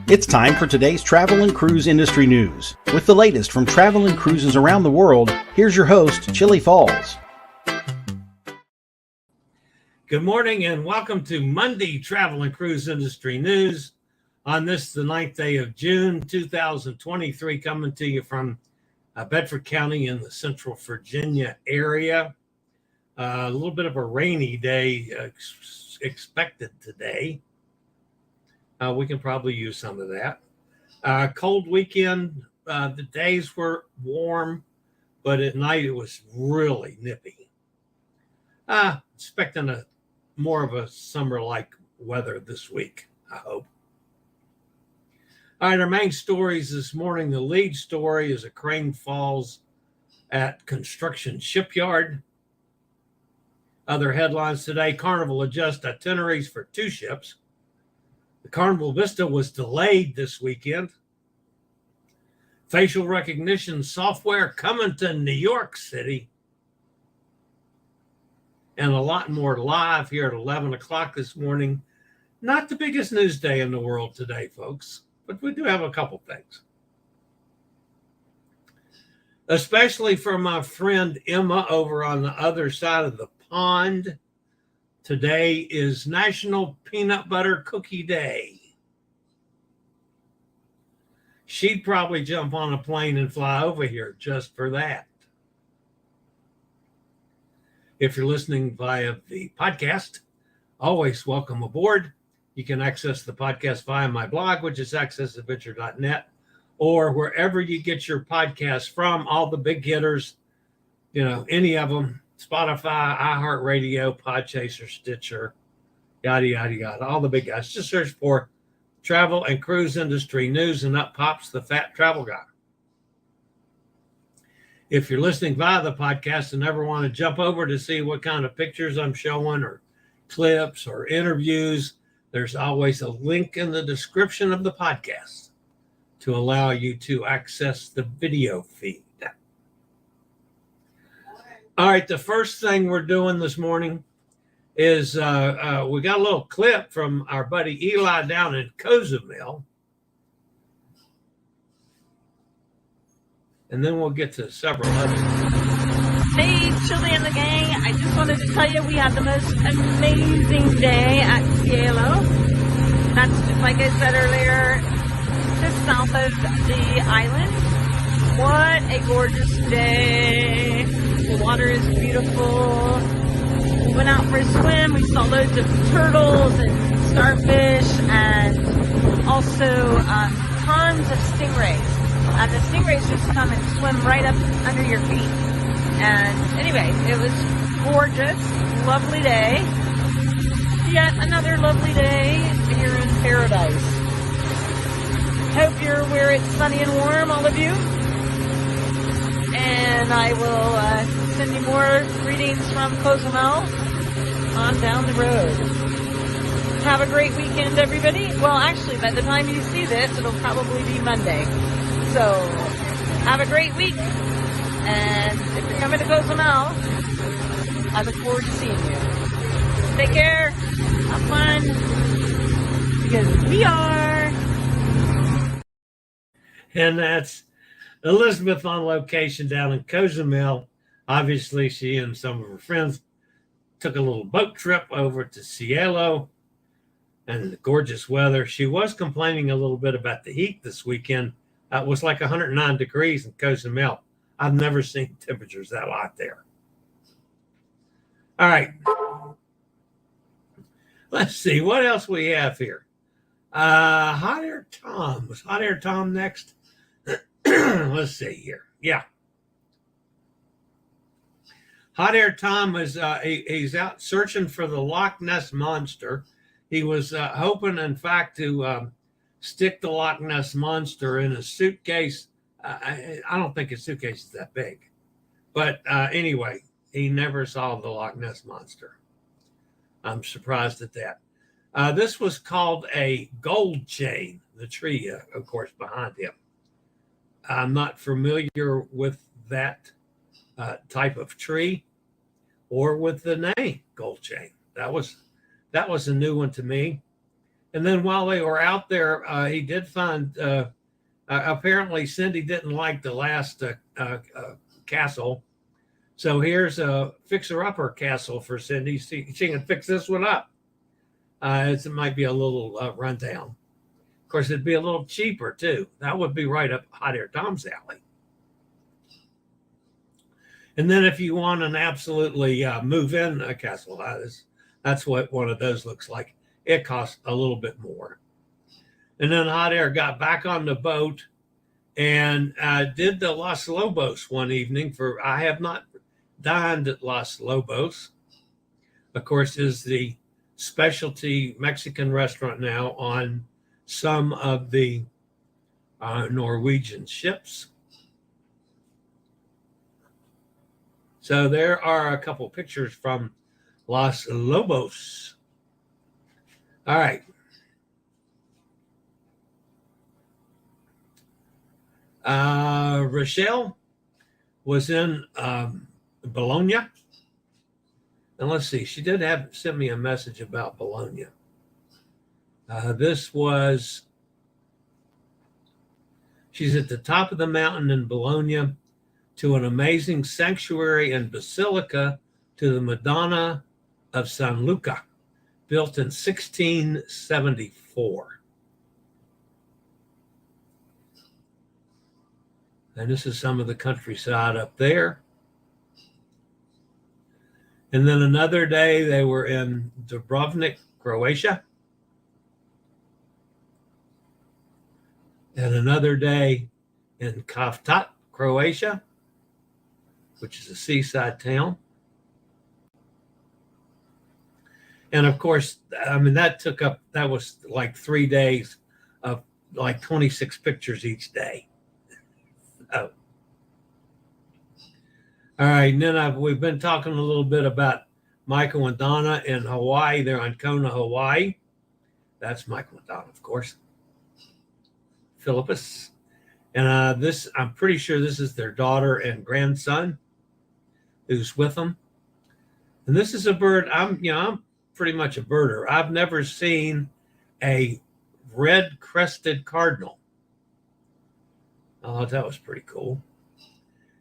It's time for today's travel and cruise industry news. With the latest from travel and cruises around the world, here's your host, Chillie Falls. Good morning and welcome to Monday Travel and Cruise Industry News on this, the 9th day of June, 2023, coming to you from Bedford County in the Central Virginia area. A little bit of a rainy day expected today. We can probably use some of that. Cold weekend. The days were warm, but at night it was really nippy. Expecting more of a summer-like weather this week, I hope. All right, our main stories this morning. The lead story is a crane falls at Construction Shipyard. Other headlines today: Carnival adjusts itineraries for 2 ships. The Carnival Vista was delayed this weekend. Facial recognition software coming to New York City. And a lot more live here at 11 o'clock this morning. Not the biggest news day in the world today, folks, but we do have a couple things. Especially for my friend Emma over on the other side of the pond. Today is National Peanut Butter Cookie Day. She'd probably jump on a plane and fly over here just for that. If you're listening via the podcast, always welcome aboard. You can access the podcast via my blog, which is accessadventure.net, or wherever you get your podcasts from, all the big hitters, any of them. Spotify, iHeartRadio, Podchaser, Stitcher, yada, yada, yada, all the big guys. Just search for travel and cruise industry news, and up pops the fat travel guy. If you're listening via the podcast and ever want to jump over to see what kind of pictures I'm showing or clips or interviews, there's always a link in the description of the podcast to allow you to access the video feed. All right, the first thing we're doing this morning is we got a little clip from our buddy Eli down in Cozumel. And then we'll get to several others. Hey, Chillie and the gang. I just wanted to tell you we had the most amazing day at Cielo. That's, like I said earlier, just south of the island. What a gorgeous day. The water is beautiful. We went out for a swim. We saw loads of turtles and starfish and also tons of stingrays. And the stingrays just come and swim right up under your feet. And anyway, it was gorgeous, lovely day. Yet another lovely day here in paradise. Hope you're where it's sunny and warm, all of you. And I will send you more greetings from Cozumel on down the road. Have a great weekend, everybody. Well, actually, by the time you see this, it'll probably be Monday. So, have a great week. And if you're coming to Cozumel, I look forward to seeing you. Take care. Have fun. Because we are. And that's Elizabeth on location down in Cozumel. Obviously, she and some of her friends took a little boat trip over to Cielo and the gorgeous weather. She was complaining a little bit about the heat this weekend. It was like 109 degrees in Cozumel. I've never seen temperatures that hot there. All right. Let's see what else we have here. Hot Air Tom. Was Hot Air Tom next? Let's see here. Yeah. Hot Air Tom is he's out searching for the Loch Ness Monster. He was hoping, in fact, to stick the Loch Ness Monster in a suitcase. I don't think his suitcase is that big. But anyway, he never saw the Loch Ness Monster. I'm surprised at that. This was called a gold chain, the tree, of course, behind him. I'm not familiar with that type of tree or with the name gold chain. That was a new one to me. And then while they were out there, he did find, apparently Cindy didn't like the last castle. So here's a fixer-upper castle for Cindy. She can fix this one up. It might be a little rundown. Of course, it'd be a little cheaper, too. That would be right up Hot Air Tom's alley. And then if you want an absolutely move-in castle, that's what one of those looks like. It costs a little bit more. And then Hot Air got back on the boat and did the Los Lobos one evening. I have not dined at Los Lobos. Of course, is the specialty Mexican restaurant now on some of the Norwegian ships. So there are a couple pictures from Los Lobos. All right. Rochelle was in Bologna. And let's see, she did send me a message about Bologna. She's at the top of the mountain in Bologna to an amazing sanctuary and basilica to the Madonna of San Luca, built in 1674. And this is some of the countryside up there. And then another day they were in Dubrovnik, Croatia. And another day in Kavtat, Croatia, which is a seaside town. And of course, I mean, that was like 3 days of like 26 pictures each day. Oh. All right, and then we've been talking a little bit about Michael and Donna in Hawaii. They're on Kona, Hawaii. That's Michael and Donna, of course. Philippus. And I'm pretty sure this is their daughter and grandson who's with them. And this is a bird. I'm pretty much a birder. I've never seen a red-crested cardinal. Oh, that was pretty cool.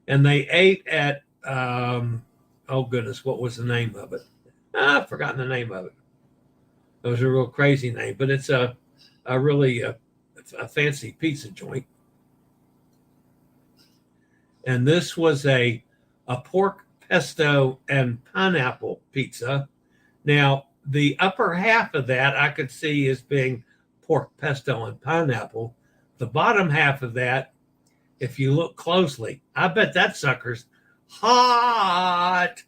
And they ate at, oh goodness, what was the name of it? I've forgotten the name of it. It was a real crazy name, but it's a really a fancy pizza joint. And this was a pork pesto and pineapple pizza. Now, the upper half of that I could see as being pork pesto and pineapple. The bottom half of that, if you look closely, I bet that sucker's hot.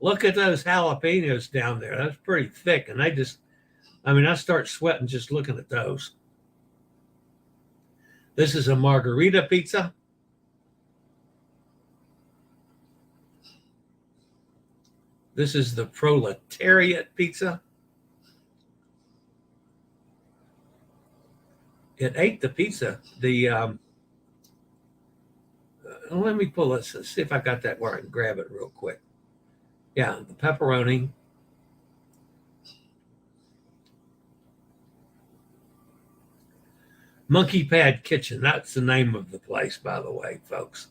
Look at those jalapenos down there. That's pretty thick. And I start sweating just looking at those. This is a margarita pizza. This is the proletariat pizza. It ate the pizza. Let me pull this. Let's see if I got that where I can grab it real quick. Yeah, the pepperoni. Monkey Pad Kitchen. That's the name of the place, by the way, folks.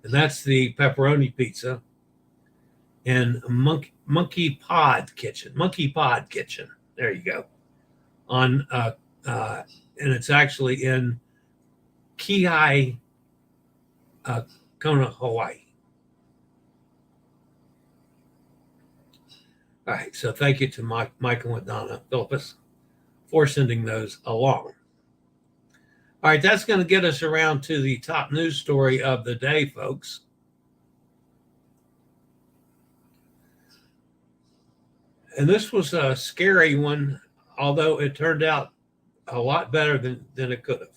And that's the pepperoni pizza. And Monkey Pod Kitchen. Monkey Pod Kitchen. There you go. And it's actually in Kihei, Kona, Hawaii. All right, so thank you to Michael and Donna Philippus for sending those along. All right, that's going to get us around to the top news story of the day, folks. And this was a scary one, although it turned out a lot better than it could have.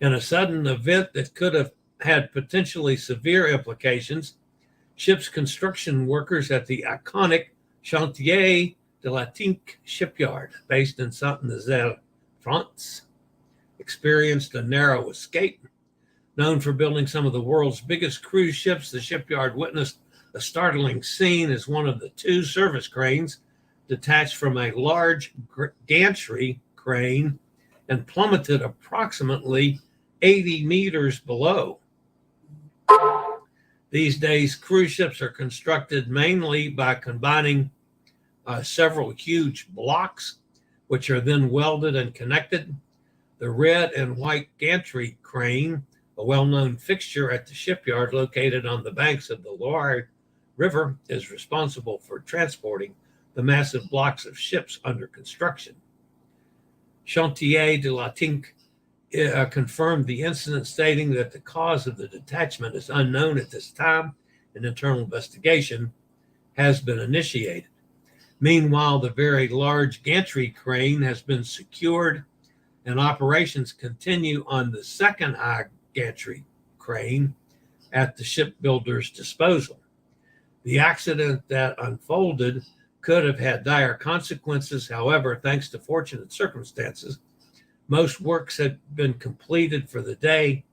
In a sudden event that could have had potentially severe implications, ship's construction workers at the iconic Chantiers de l'Atlantique shipyard, based in Nazaire, France, experienced a narrow escape. Known for building some of the world's biggest cruise ships, the shipyard witnessed a startling scene as one of the two service cranes detached from a large gantry crane and plummeted approximately 80 meters below. These days, cruise ships are constructed mainly by combining several huge blocks, which are then welded and connected. The red and white gantry crane, a well-known fixture at the shipyard located on the banks of the Loire River, is responsible for transporting the massive blocks of ships under construction. Chantiers de la Tinque confirmed the incident, stating that the cause of the detachment is unknown at this time. An internal investigation has been initiated. Meanwhile, the very large gantry crane has been secured and operations continue on the second high gantry crane at the shipbuilder's disposal. The accident that unfolded could have had dire consequences. However, thanks to fortunate circumstances, most works had been completed for the day.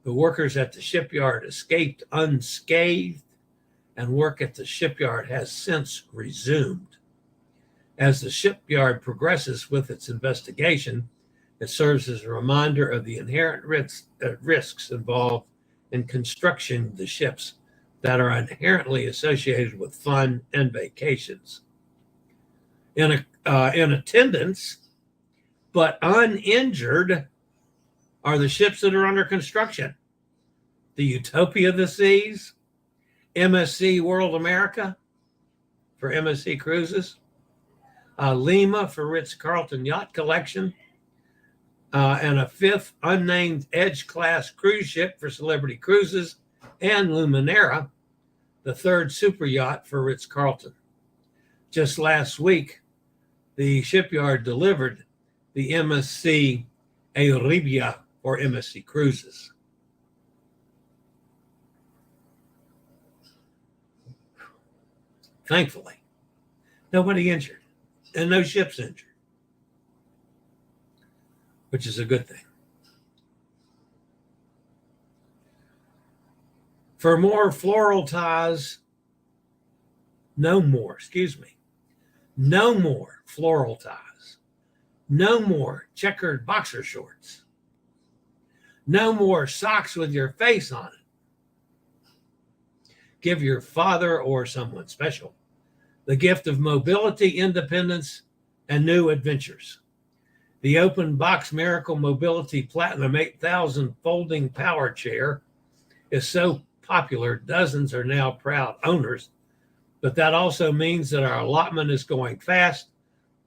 The workers at the shipyard escaped unscathed, and work at the shipyard has since resumed. As the shipyard progresses with its investigation, it serves as a reminder of the inherent risks involved in constructing the ships that are inherently associated with fun and vacations. In attendance, but uninjured, are the ships that are under construction. The Utopia of the Seas, MSC World America for MSC Cruises, Lima for Ritz-Carlton Yacht Collection, and a fifth unnamed Edge-class cruise ship for Celebrity Cruises, and Luminera, the third super yacht for Ritz-Carlton. Just last week, the shipyard delivered the MSC Euribia for MSC Cruises. Thankfully, nobody injured and no ships injured, which is a good thing. For more floral ties, no more floral ties, no more checkered boxer shorts, no more socks with your face on it. Give your father or someone special the gift of mobility, independence, and new adventures. The Open Box Miracle Mobility Platinum 8000 folding power chair is so popular, dozens are now proud owners, but that also means that our allotment is going fast.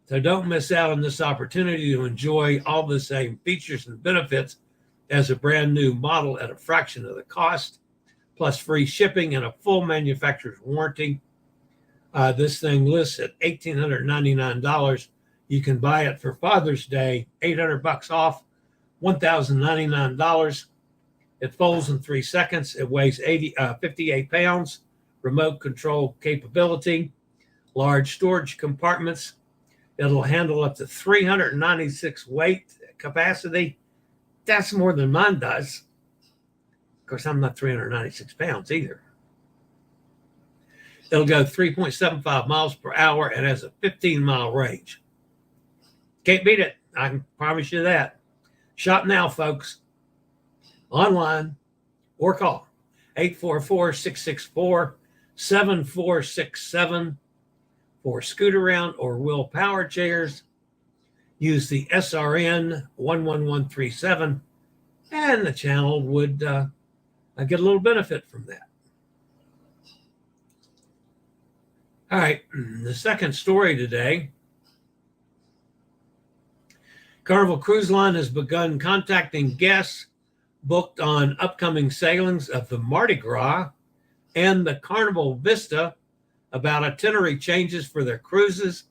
So don't miss out on this opportunity to enjoy all the same features and benefits as a brand new model at a fraction of the cost, plus free shipping and a full manufacturer's warranty. This thing lists at $1,899. You can buy it for Father's Day, $800 off, $1,099. It folds in 3 seconds. It weighs 58 pounds, remote control capability, large storage compartments. It'll handle up to 396 weight capacity. That's more than mine does. Of course, I'm not 396 pounds either. It'll go 3.75 miles per hour and has a 15-mile range. Can't beat it. I can promise you that. Shop now, folks. Online or call 844-664-7467 for scoot around or wheel power chairs. Use the SRN 11137 and the channel would get a little benefit from that. All right, the second story today. Carnival Cruise Line has begun contacting guests booked on upcoming sailings of the Mardi Gras and the Carnival Vista about itinerary changes for their cruises.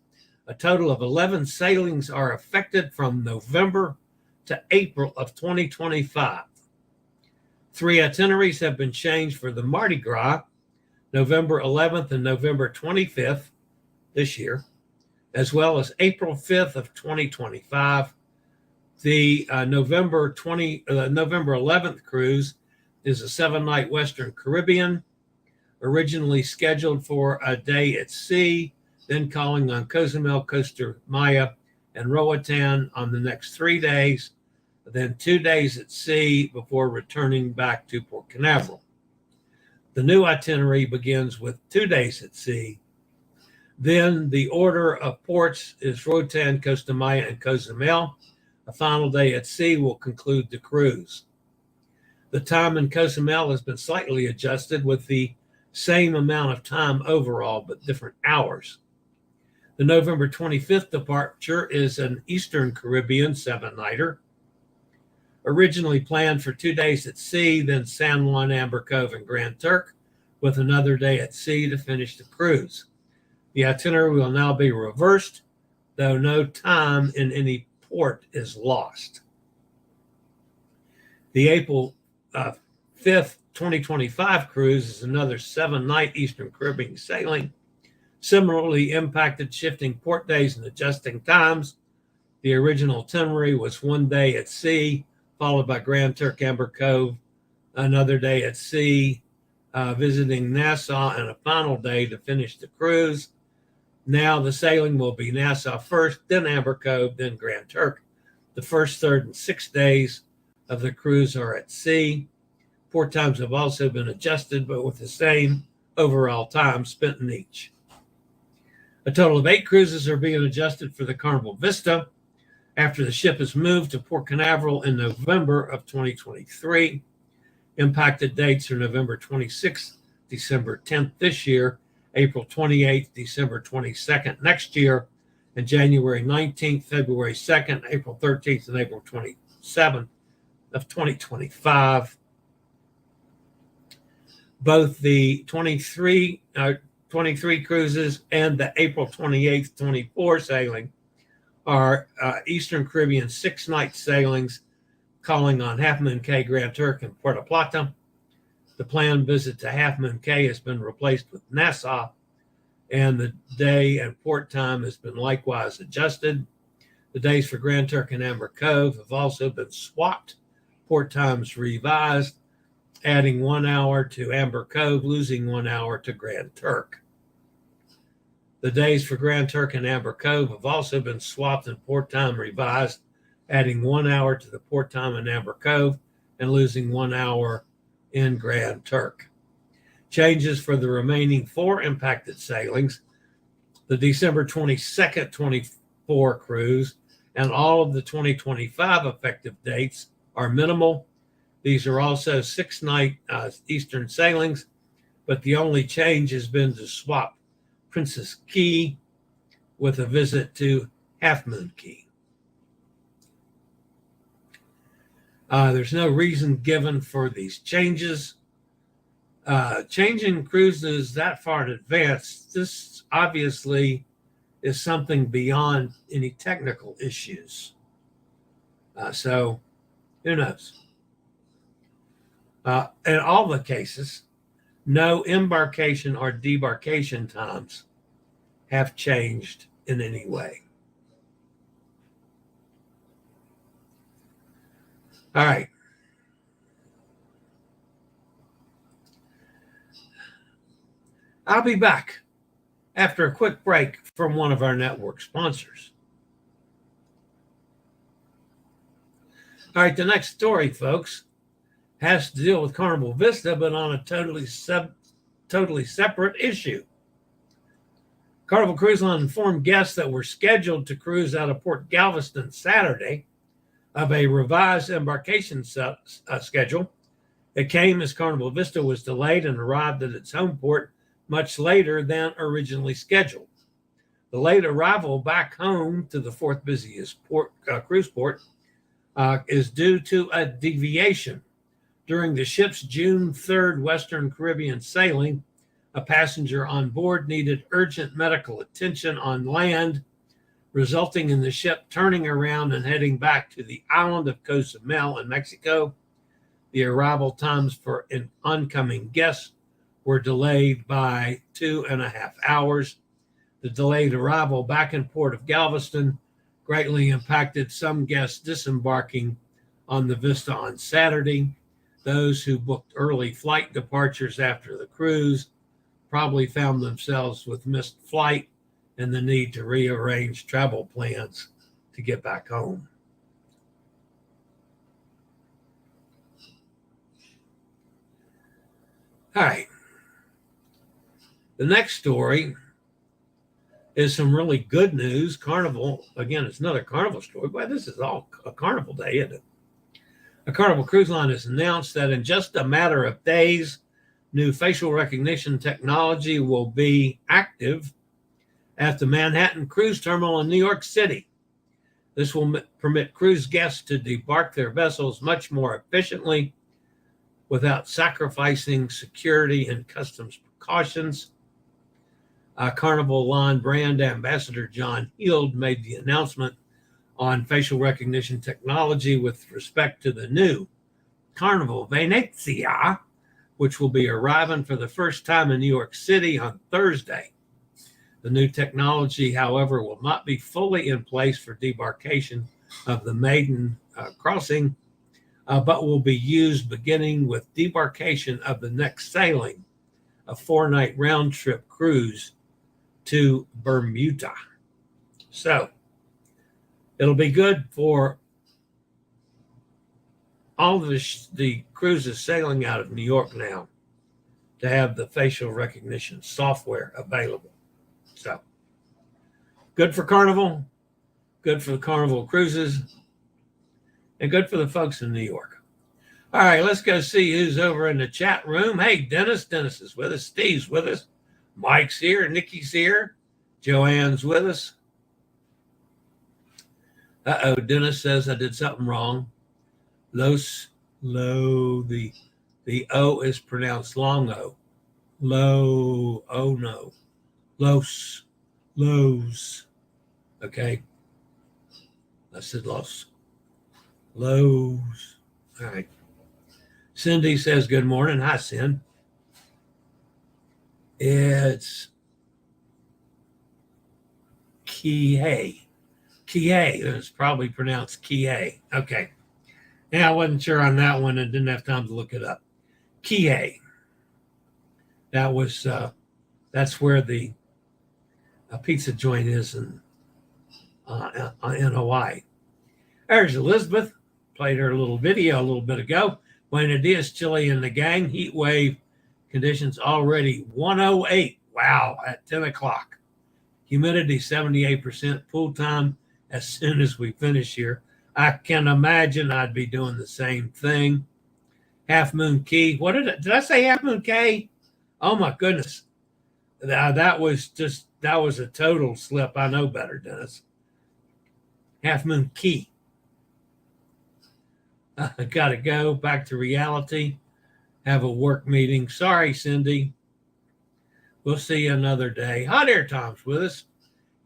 A total of 11 sailings are affected from November to April of 2025. 3 itineraries have been changed for the Mardi Gras, November 11th and November 25th this year, as well as April 5th of 2025. The November 11th cruise is a 7-night Western Caribbean, originally scheduled for a day at sea, then calling on Cozumel, Costa Maya, and Roatan on the next 3 days, then 2 days at sea before returning back to Port Canaveral. The new itinerary begins with 2 days at sea. Then the order of ports is Roatan, Costa Maya, and Cozumel. A final day at sea will conclude the cruise. The time in Cozumel has been slightly adjusted with the same amount of time overall, but different hours. The November 25th departure is an Eastern Caribbean 7-nighter, originally planned for 2 days at sea, then San Juan, Amber Cove, and Grand Turk, with another day at sea to finish the cruise. The itinerary will now be reversed, though no time in any port is lost. The April 5th, 2025 cruise is another 7-night Eastern Caribbean sailing, similarly impacted, shifting port days and adjusting times. The original itinerary was 1 day at sea, followed by Grand Turk, Amber Cove, another day at sea, visiting Nassau, and a final day to finish the cruise. Now the sailing will be Nassau first, then Amber Cove, then Grand Turk. The first, third, and 6th days of the cruise are at sea. Port times have also been adjusted, but with the same overall time spent in each. A total of 8 cruises are being adjusted for the Carnival Vista after the ship is moved to Port Canaveral in November of 2023. Impacted dates are November 26th, December 10th this year, April 28th, December 22nd next year, and January 19th, February 2nd, April 13th, and April 27th of 2025. Both the 23 cruises and the April 28th, 24 sailing are Eastern Caribbean 6-night sailings, calling on Half Moon Cay, Grand Turk, and Puerto Plata. The planned visit to Half Moon Cay has been replaced with Nassau, and the day and port time has been likewise adjusted. The days for Grand Turk and Amber Cove have also been swapped, port times revised, adding 1 hour to Amber Cove, losing 1 hour to Grand Turk. The days for Grand Turk and Amber Cove have also been swapped and port time revised, adding 1 hour to the port time in Amber Cove and losing 1 hour in Grand Turk. Changes for the remaining 4 impacted sailings, the December 22nd, 24 cruise, and all of the 2025 effective dates are minimal. These are also 6-night Eastern sailings, but the only change has been to swap Princess Key with a visit to Half Moon Cay. There's no reason given for these changes. Changing cruises that far in advance, this obviously is something beyond any technical issues. So who knows? In all the cases, no embarkation or debarkation times have changed in any way. All right. I'll be back after a quick break from one of our network sponsors. All right, the next story, folks, has to deal with Carnival Vista, but on a totally separate issue. Carnival Cruise Line informed guests that were scheduled to cruise out of Port Galveston Saturday of a revised embarkation schedule. It came as Carnival Vista was delayed and arrived at its home port much later than originally scheduled. The late arrival back home to the 4th busiest cruise port is due to a deviation. During the ship's June 3rd Western Caribbean sailing, a passenger on board needed urgent medical attention on land, resulting in the ship turning around and heading back to the island of Cozumel in Mexico. The arrival times for oncoming guests were delayed by 2.5 hours. The delayed arrival back in Port of Galveston greatly impacted some guests disembarking on the Vista on Saturday. Those who booked early flight departures after the cruise probably found themselves with missed flight and the need to rearrange travel plans to get back home. All right. The next story is some really good news. Carnival, again, it's another Carnival story, but this is all a Carnival day, isn't it? A Carnival cruise line has announced that in just a matter of days, new facial recognition technology will be active at the Manhattan Cruise Terminal in New York City. This will permit cruise guests to debark their vessels much more efficiently without sacrificing security and customs precautions. Carnival Line brand ambassador John Heald made the announcement on facial recognition technology with respect to the new Carnival Venezia, which will be arriving for the first time in New York City on Thursday. The new technology, however, will not be fully in place for debarkation of the maiden crossing, but will be used beginning with debarkation of the next sailing, a 4-night round-trip cruise to Bermuda. So it'll be good for all of the cruises sailing out of New York now to have the facial recognition software available. So good for Carnival, good for the Carnival cruises, and good for the folks in New York. All right, let's go see who's over in the chat room. Hey, Dennis. Dennis is with us. Steve's with us. Mike's here. Nikki's here. Joanne's with us. Dennis says I did something wrong. The O is pronounced long O. No. Los. Okay. I said los. Lows. All right. Cindy says good morning. Hi, Cindy. It's Kihei. It's probably pronounced Kihei. Okay. Yeah, I wasn't sure on that one and didn't have time to look it up. Kihei. That was that's where the pizza joint is in Hawaii. There's Elizabeth. Played her little video a little bit ago. Buenos dias, Chillie and the gang. Heat wave conditions already 108. Wow, at 10 o'clock. Humidity 78%. Pool time as soon as we finish here. I can imagine I'd be doing the same thing. Half Moon Key. Did I say Half Moon Cay? Oh my goodness. That was a total slip. I know better, Dennis. Half Moon Key. I gotta go back to reality. Have a work meeting. Sorry, Cindy. We'll see you another day. Hot Air Tom's with us.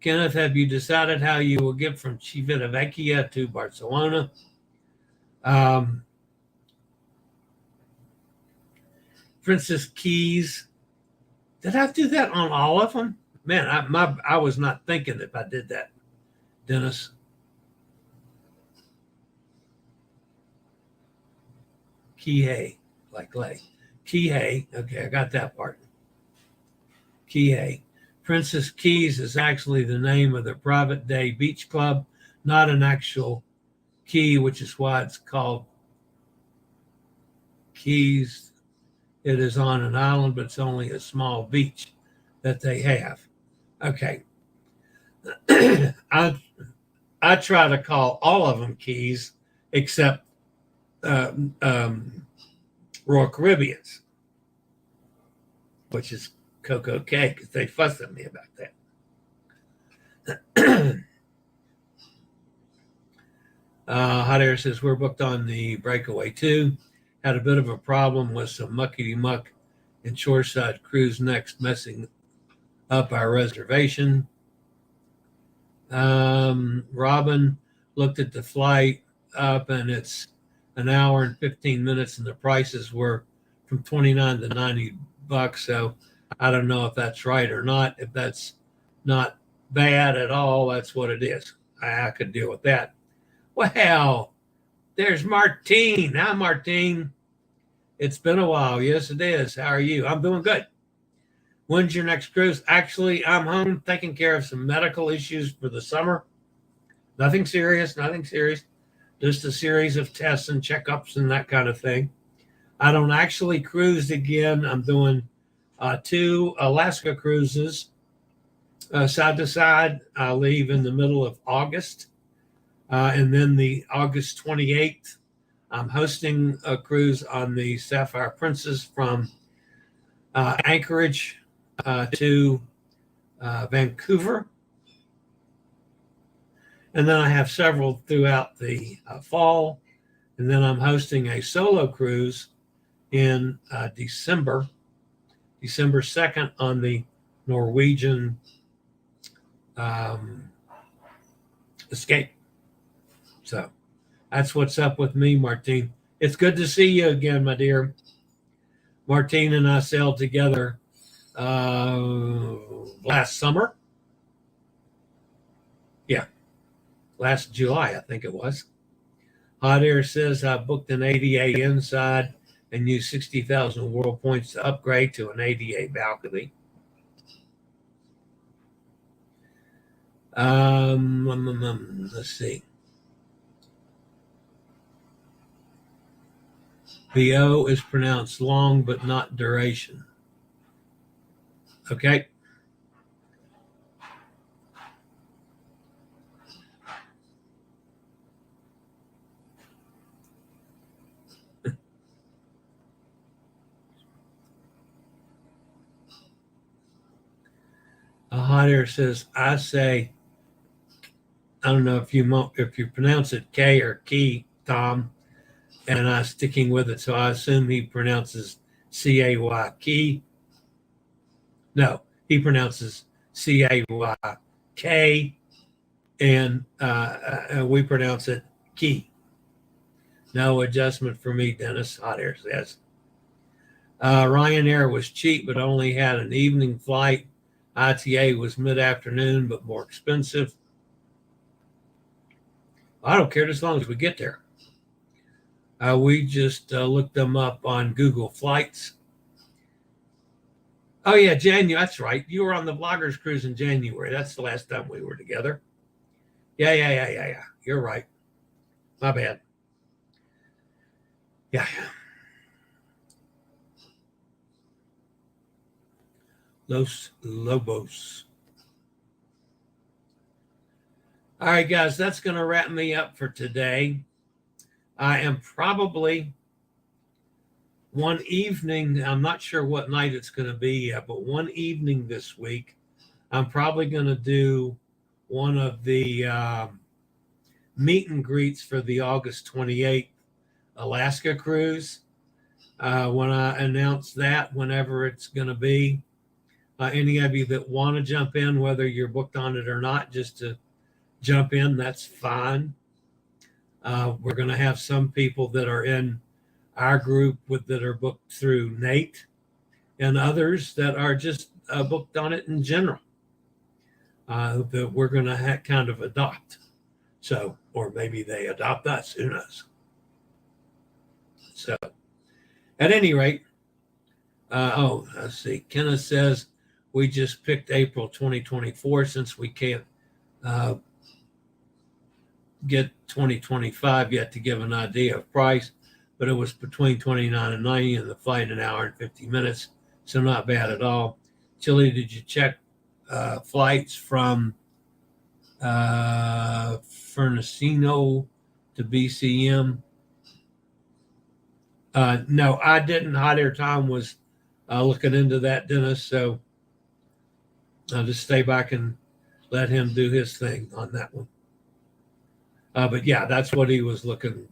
Kenneth, have you decided how you will get from Civitavecchia to Barcelona? Princess Keys. Did I do that on all of them? Man, I was not thinking if I did that, Dennis. Kihei, like lay. Kihei. Okay, I got that part. Kihei. Princess Keys is actually the name of the private day beach club, not an actual key, which is why it's called Keys. It is on an island, but it's only a small beach that they have. Okay. I try to call all of them Keys except Royal Caribbean's, which is Coco Cay, because they fuss at me about that. Hot Air says we're booked on the Breakaway 2. Had a bit of a problem with some muckety-muck and shoreside cruise next messing up our reservation. Robin looked at the flight up, and it's an hour and 15 minutes, and the prices were from $29 to $90. So I don't know if that's right or not. If that's not bad at all, that's what it is. I could deal with that. Well, there's Martine. Hi, Martine. It's been a while. Yes, it is. How are you? I'm doing good. When's your next cruise? Actually, I'm home taking care of some medical issues for the summer. Nothing serious, nothing serious. Just a series of tests and checkups and that kind of thing. I don't actually cruise again. I'm doing 2 Alaska cruises side to side. I'll leave in the middle of August. And then the August 28th, I'm hosting a cruise on the Sapphire Princess from Anchorage to Vancouver. And then I have several throughout the fall. And then I'm hosting a solo cruise in December 2nd on the Norwegian Escape. So that's what's up with me, Martine. It's good to see you again, my dear. Martine and I sailed together last summer. Yeah, last July, I think it was. Hot Air says I booked an ADA inside and used 60,000 world points to upgrade to an ADA balcony. Let's see. The O is pronounced long, but not duration. Okay. A Hot Air says, I say, I don't know if you pronounce it K or Key, Tom, and I'm sticking with it. So I assume he pronounces C-A-Y, Key. No, he pronounces C-A-Y-K, and we pronounce it Key. No adjustment for me, Dennis. Hot Air says. Ryanair was cheap, but only had an evening flight. ITA was mid-afternoon, but more expensive. I don't care as long as we get there. We just looked them up on Google Flights. Oh, yeah, January. That's right. You were on the Vloggers Cruise in January. That's the last time we were together. Yeah. You're right. My bad. Yeah. Los Lobos. All right, guys, that's going to wrap me up for today. I am probably one evening, I'm not sure what night it's going to be yet, but one evening this week, I'm probably going to do one of the meet and greets for the August 28th Alaska cruise. When I announce that, whenever it's going to be, any of you that want to jump in, whether you're booked on it or not, just to jump in, that's fine. We're going to have some people that are in our group that are booked through Nate, and others that are just booked on it in general, that we're going to kind of adopt. So, or maybe they adopt us, who knows? So, at any rate, let's see. Kenneth says we just picked April 2024 since we can't get 2025 yet to give an idea of price, but it was between 29 and 90 and the flight an hour and 50 minutes. So not bad at all. Chillie, did you check flights from Fernandino to BCM? No, I didn't. Hot Air Tom was looking into that, Dennis. So I'll just stay back and let him do his thing on that one. But yeah, that's what he was looking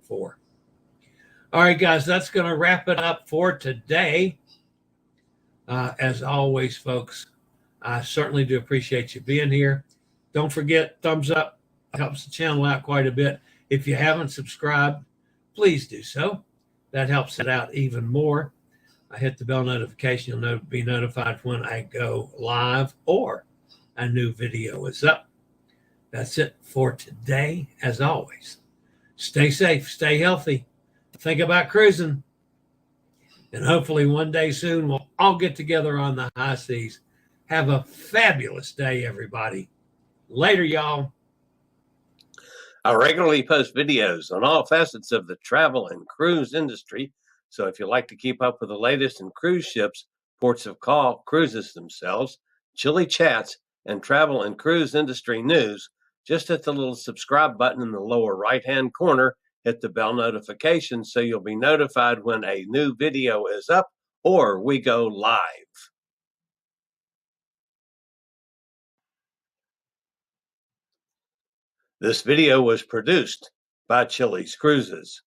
for. All right, guys, that's going to wrap it up for today. As always, folks, I certainly do appreciate you being here. Don't forget, thumbs up helps the channel out quite a bit. If you haven't subscribed, please do so. That helps it out even more. Hit the bell notification. You'll be notified when I go live or a new video is up. That's it for today. As always, stay safe, stay healthy. Think about cruising. And hopefully one day soon we'll all get together on the high seas. Have a fabulous day, everybody. Later, y'all. I regularly post videos on all facets of the travel and cruise industry. So if you like to keep up with the latest in cruise ships, ports of call, cruises themselves, Chillie chats, and travel and cruise industry news, just hit the little subscribe button in the lower right-hand corner. Hit the bell notification so you'll be notified when a new video is up or we go live. This video was produced by Chillie's Cruises.